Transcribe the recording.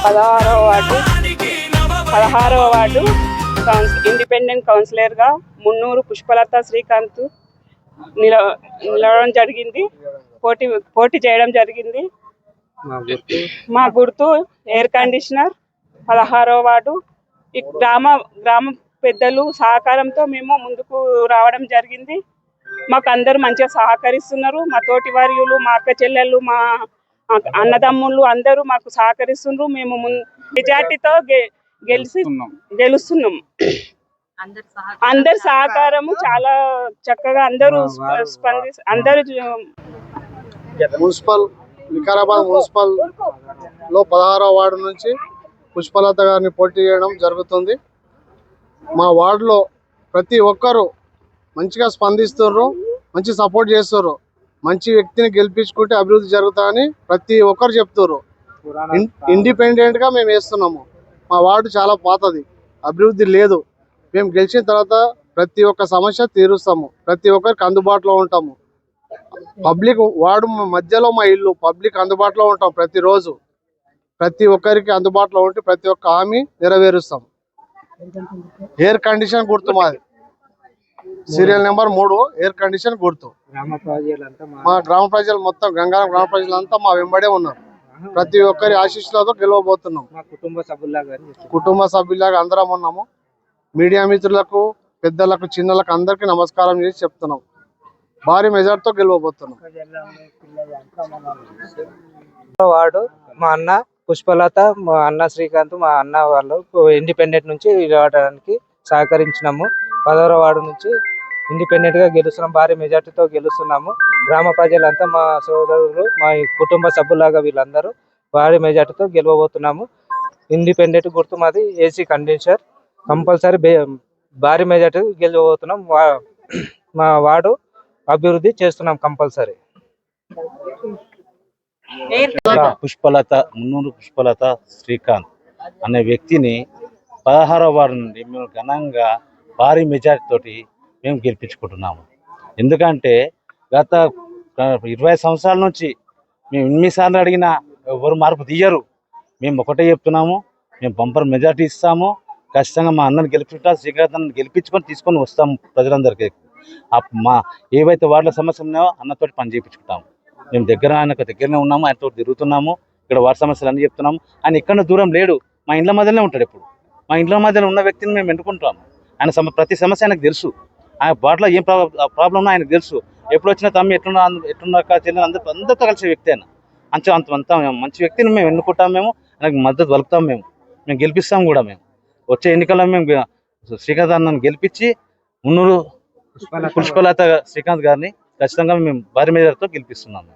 16వ ward 16వ ward independent కౌన్సిలర్గా మున్నూరు పుష్పలత శ్రీకాంత్ నిలవడం జరిగింది. పోటీ చేయడం జరిగింది. మా గుర్తు ఎయిర్ కండిషనర్. 16వ వార్డు ఈ గ్రామ పెద్దలు సహకారంతో మేము ముందుకు రావడం జరిగింది. మాకు అందరూ మంచిగా సహకరిస్తున్నారు. మా తోటి వారియులు, మా అక్క చెల్లెళ్ళు, మా అన్నదమ్ముళ్ళు అందరూ మాకు సహకరిస్తున్నారు. మేము మెజార్టీతో గెలుస్తున్నాం. అందరి సహకారము చాలా చక్కగా అందరూ అందరూ వికారాబాద్ మున్సిపల్ లో 16వ వార్డు నుంచి పుష్పలత గారిని పోటీ చేయడం జరుగుతుంది. మా వార్డులో ప్రతి ఒక్కరూ మంచిగా స్పందిస్తున్నారు, మంచి సపోర్ట్ చేస్తున్నారు. మంచి వ్యక్తిని గెలిపించుకుంటే అభివృద్ధి జరుగుతాయని ప్రతి ఒక్కరు చెప్తున్నారు. ఇండిపెండెంట్గా మేము వేస్తున్నాము. మా వార్డు చాలా పాతది, అభివృద్ధి లేదు. మేము గెలిచిన తర్వాత ప్రతి ఒక్క సమస్య తీరుస్తాము, ప్రతి ఒక్కరికి అందుబాటులో ఉంటాము. పబ్లిక్ వార్డు మధ్యలో మా ఇల్లు, పబ్లిక్ అందుబాటులో ఉంటాం. ప్రతిరోజు ప్రతి ఒక్కరికి అందుబాటులో ఉంటే ప్రతి ఒక్క హామీ నెరవేరుస్తాం. ఎయిర్ కండిషన్ గుర్తు మాది, సీరియల్ నెంబర్ 3 ఎయిర్ కండిషన్ గుర్తు. మా గ్రామ ప్రజలు మొత్తం గంగారం గ్రామ ప్రజలంతా మా వెంబడే ఉన్నారు. ప్రతి ఒక్కరి ఆశీస్సులతో గెలవబోతున్నాం. కుటుంబ సభ్యులాగా అందరం ఉన్నాము. మీడియా మిత్రులకు, పెద్దలకు, చిన్నలకు అందరికీ నమస్కారం చేసి చెప్తున్నాం. భారీ మెజార్టీతో గెలవబోతున్నాం. వార్డు మా అన్న పుష్పలత, మా అన్న శ్రీకాంత్, మా అన్న వాళ్ళు ఇండిపెండెంట్ నుంచి రావడానికి సహకరించినాము. 16వ వార్డు నుంచి ఇండిపెండెంట్ గా గెలుస్తున్నాం, భారీ మెజార్టీతో గెలుస్తున్నాము. గ్రామ ప్రజలంతా మా సోదరులు, మా కుటుంబ సభ్యులాగా వీళ్ళందరూ భారీ మెజార్టీతో గెలవబోతున్నాము. ఇండిపెండెంట్ గుర్తు మాది ఏసీ కండిషనర్. కంపల్సరీ భారీ మెజార్టీ గెలవబోతున్నాం. మా వార్డు అభివృద్ధి చేస్తున్నాం కంపల్సరీ. పుష్పలత, మున్నూరు పుష్పలత శ్రీకాంత్ అనే వ్యక్తిని 16వ వార్డు నుండి మేము ఘనంగా భారీ మెజార్టీ తోటి మేము గెలిపించుకుంటున్నాము. ఎందుకంటే గత 20 సంవత్సరాల నుంచి మేము ఎన్నిసార్లు అడిగినా ఎవరు మార్పు తీయరు. మేము ఒకటే చెప్తున్నాము, మేము బంపర్ మెజార్టీ ఇస్తాము. ఖచ్చితంగా మా అన్నని గెలిపించుకుంటా, శ్రీకాంత్ అన్నని గెలిపించుకొని తీసుకొని వస్తాము ప్రజలందరికీ. మా ఏవైతే వార్డుల సమస్యలు ఉన్నాయో అన్నతోటి పని చేయించుకుంటాము. మేము ఆయనకు దగ్గరనే ఉన్నాము, ఆయనతో తిరుగుతున్నాము. ఇక్కడ వార్డు సమస్యలు అన్నీ చెప్తున్నాము. ఆయన ఎక్కడ దూరం లేడు, మా ఇండ్ల మధ్యలోనే ఉంటాడు. ఎప్పుడు మా ఇండ్ల మధ్యలో ఉన్న వ్యక్తిని మేము ఎన్నుకుంటాము. ఆయన ప్రతి సమస్య ఆయనకు తెలుసు. ఆయన వార్డులో ఏం ప్రాబ్లం ఉన్నా ఆయనకు తెలుసు. ఎప్పుడు వచ్చినా తమ్మి ఎట్లున్నా చెల్లి అందరితో కలిసే వ్యక్తి ఆయన. అంత మంచి వ్యక్తిని మేము ఎన్నుకుంటాం. మేము ఆయనకు మద్దతు పలుకుతాం. మేము గెలిపిస్తాం కూడా. మేము వచ్చే ఎన్నికల్లో మేము శ్రీకాంత్ అన్నను గెలిపించి మున్నూరు పుష్పలత శ్రీకాంత్ గారిని ఖచ్చితంగా మేము భారీ మెజార్టీతో గెలిపిస్తున్నాము.